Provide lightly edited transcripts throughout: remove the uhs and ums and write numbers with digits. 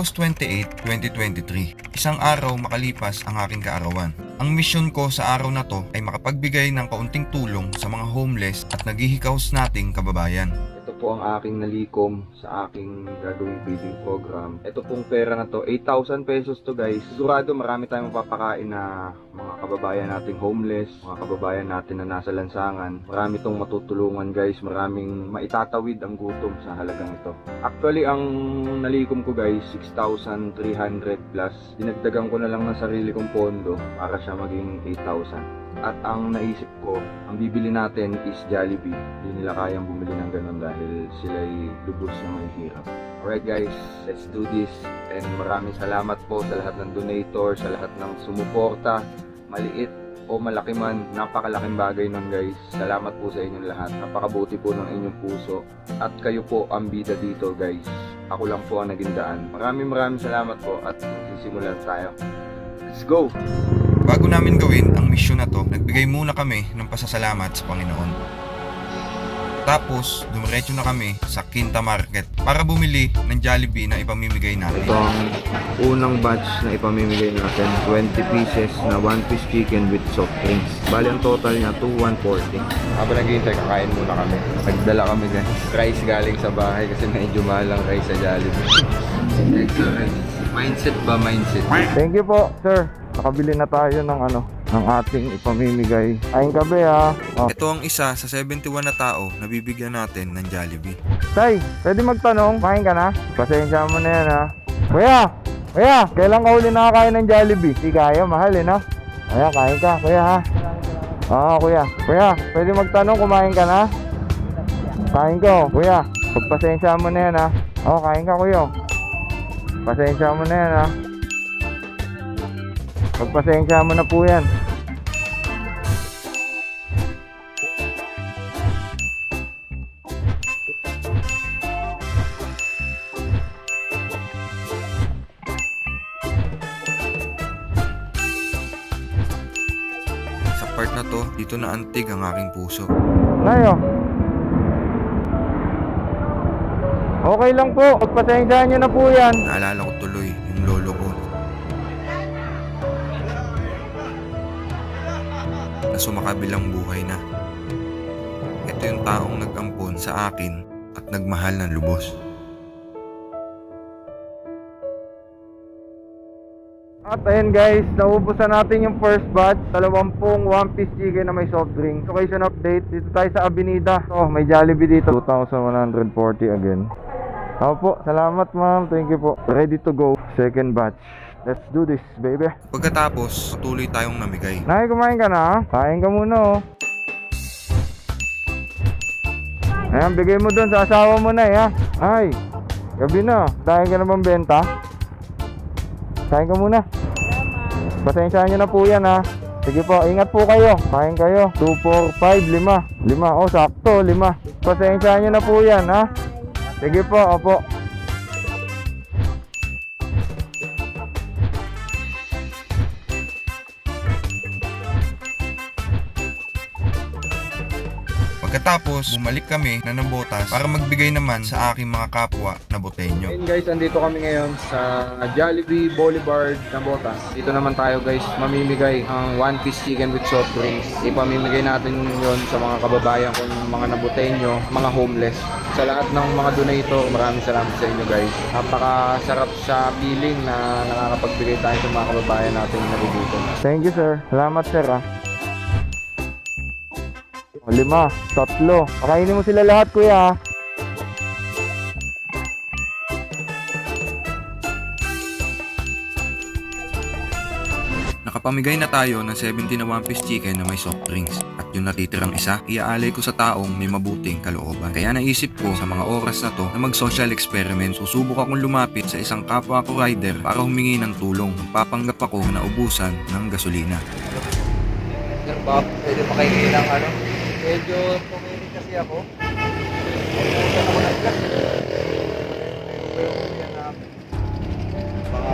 August 28, 2023, isang araw makalipas ang aking kaarawan. Ang misyon ko sa araw na to ay makapagbigay ng kaunting tulong sa mga homeless at naghihikaos nating kababayan. Ito po ang aking nalikom sa aking gagawing feeding program. Ito pong pera na to, 8,000 pesos to guys. Sigurado marami tayong mapapakain na mga kababayan nating homeless, mga kababayan natin na nasa lansangan. Marami tong matutulungan guys, maraming maitatawid ang gutom sa halagang ito. Actually, ang nalikom ko guys, 6,300 plus. Dinagdagan ko na lang ng sarili kong pondo para siya maging 8,000. At ang naisip ko, ang bibili natin is Jollibee. Hindi nila kayang bumili ng ganun dahil sila'y lubos na may hirap. Alright guys, let's do this. And maraming salamat po sa lahat ng donator, sa lahat ng sumuporta, maliit o malaki man, napakalaking bagay nun guys. Salamat po sa inyong lahat. Napakabuti po ng inyong puso. At kayo po ang bida dito guys. Ako lang po ang naging daan. Maraming salamat po at magsisimula tayo. Let's go! Bago namin gawin ang misyon na to, nagbigay muna kami ng pasasalamat sa Panginoon. Tapos, dumiretso na kami sa Quinta Market para bumili ng Jollibee na ipamimigay natin. Ito ang unang batch na ipamimigay natin, 20 pieces na 1-piece chicken with soft drinks. Bali ang total niya, 2,140. Habang naghihintay, kakain muna kami. Nagdala kami guys. Rice galing sa bahay kasi medyo mahal ang rice sa Jollibee. Extra rice. Mindset ba? Mindset. Thank you po, sir. Nakabili na tayo ng ating ipamimigay. Ayun kabe ha. Oh. Ito ang isa sa 71 na tao na bibigyan natin ng Jollibee. Tay, pwede magtanong? Kain ka na? Pasensya mo na yan ha. Kuya, kailan ka huli nakakain ng Jollibee? Di kaya, mahal no? Kuya, kain ka, kuya ha. Oo, kuya, pwede magtanong, kumain ka na? Kain ko, kuya. Pagpasensya mo na yan ha. Oo, kain ka kuya. Pasensya mo na yan ha. Pagpasensya mo na po yan. Sa part na to, dito na antig ang aking puso. Nayo. Okay lang po, pagpasensyahan nyo na po yan. Naalala ko tuloy yung lolo ko na sumakabilang buhay na. Ito yung taong nag-ampon sa akin at nagmahal ng lubos. At ayun guys, naubusan natin yung first batch, 20 1-piece chicken na may soft drink. Location update, dito tayo sa Avenida. Oh, may Jollibee dito, 2,140 again. Ako po, salamat ma'am, thank you po. Ready to go, second batch. Let's do this, baby. Pagkatapos, patuloy tayong namigay. Nay, kumain ka na? Kain ka muna, oh. Ayan, bigay mo dun sa asawa mo na, ha? Ay, gabi na. Kain ka na bang benta? Kain ka muna. Pasensyahan nyo na po yan, ha? Sige po, ingat po kayo. Kain kayo. 2, 4, 5, 5. 5, oh, sakto, 5. Pasensyahan nyo na po yan, ha? Sige po, opo. Pagkatapos, bumalik kami na ng botas para magbigay naman sa aking mga kapwa na boteño. Ayun guys, andito kami ngayon sa Jollibee Boulevard na botas. Dito naman tayo guys, mamimigay ang 1-piece chicken with soft drinks. Ipamimigay natin yon sa mga kababayan kong mga naboteño, mga homeless. Sa lahat ng mga donator, maraming salamat sa inyo guys. Napakasarap sa feeling na nakakapagbigay tayo sa mga kababayan natin na nagugutom. Thank you sir. Salamat sir ah. 5, 3. Pakainin mo sila lahat kuya. Nakapamigay na tayo ng 70 na 1-piece chicken na may soft drinks. At yung natitirang isa, iaalay ko sa taong may mabuting kalooban. Kaya naisip ko sa mga oras na to na mag-social experiment. Susubok akong lumapit sa isang kapwa ko rider para humingi ng tulong. Papanggap ako na ubusan ng gasolina. Sir Bob, pwede pa kayo ng ano? Medyo pumilit kasi ako. Pumunta ako ng gas. Baka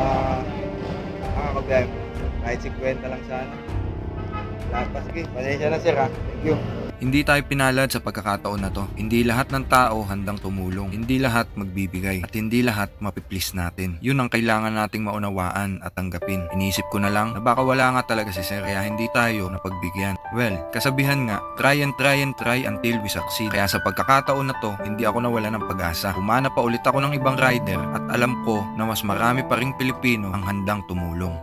makakabiyay mo. Kahit 50 lang sana. Lahat pa, sige. Pasensya na sir ha. Thank you. Hindi tayo pinalad sa pagkakataon na to. Hindi lahat ng tao handang tumulong. Hindi lahat magbibigay. At hindi lahat mapiplease natin. Yun ang kailangan nating maunawaan at tanggapin. Inisip ko na lang na baka wala nga talaga si sir kaya hindi tayo napagbigyan. Well, kasabihan nga, try until we succeed. Kaya sa pagkakataon na to, hindi ako nawala ng pag-asa. Humana pa ulit ako ng ibang rider at alam ko na mas marami pa ring Pilipino ang handang tumulong.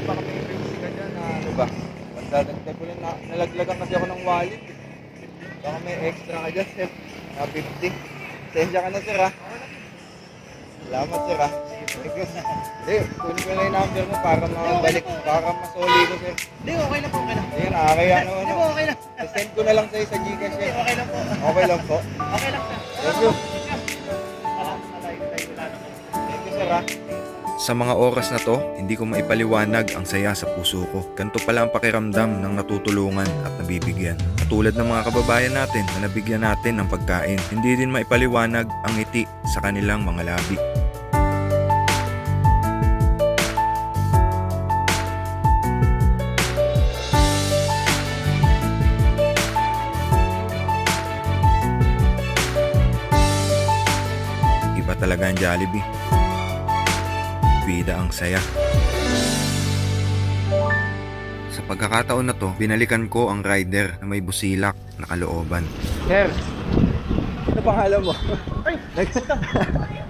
Baka may emergency ka dyan na ano ba? Pagdadagdag ko lang, nalaglagan kasi ako ng wallet. Baka may extra ka dyan, sir. Na 50. Sensya ka na, sir, ha? Salamat, sir, ha? Thank you. Hindi, kunin ko lang yung number mo para mabalik, para masoli ko, sir. Hindi, okay lang po, okay lang. Hindi, nakakaya naman. Hindi po, okay lang. Send ko na lang sa'yo sa Gcash, Hindi, sir. okay lang po. Okay lang po. Okay lang, sir. Thank you. Wala naman. Thank you, sir, ha? Sa mga oras na to, hindi ko maipaliwanag ang saya sa puso ko. Ganito pala ang pakiramdam ng natutulungan at nabibigyan. Katulad ng mga kababayan natin na nabigyan natin ng pagkain, hindi din maipaliwanag ang ngiti sa kanilang mga labi. Iba talaga ang Jollibee. Bida ang saya. Sa pagkakataon na to, binalikan ko ang rider na may busilak na kalooban. Sir, ano pangalan mo? Ay,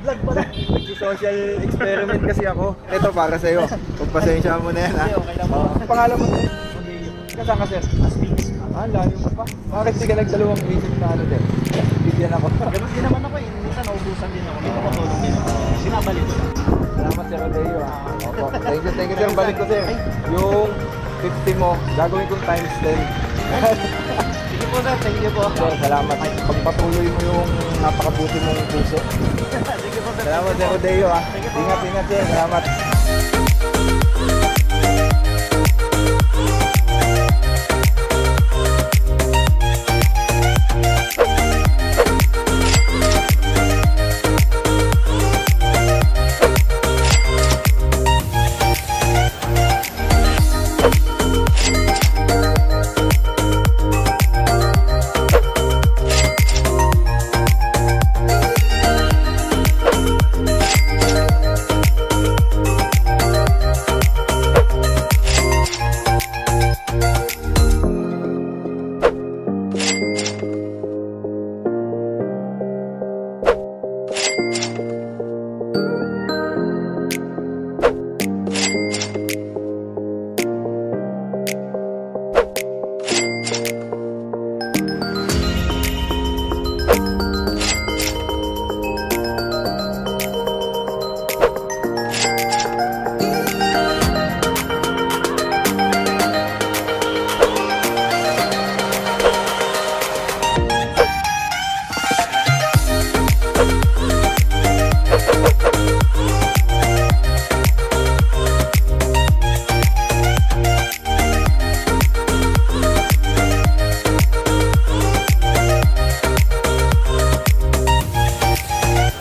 vlog pala. Nag-social experiment kasi ako. Ito para sa'yo. Pagpasensya mo na yan, ha? Hindi, okay lang po. Ang pangalan mo, sir? Kasama ka, sir? Aspinis. Ah, layo mo pa. Bakit di ka nagdalawang isip na ano, sir? Bigyan ako. Ganun din naman ako eh. Minsan naubusan din ako. May tumutulong din ako. Sinabalik ko lang. Salamat, sir Rodeo, ha? Opo. Thank you, sir. Balik ko, sir. Yung 50 mo, gagawin kong times 10. Sige po sir, thank you po. Sir, salamat. Pagpatuloy mo yung napakabuti mong puso. Sige po sir. Salamat, sir Rodeo, ha? Ingat, sir. Salamat.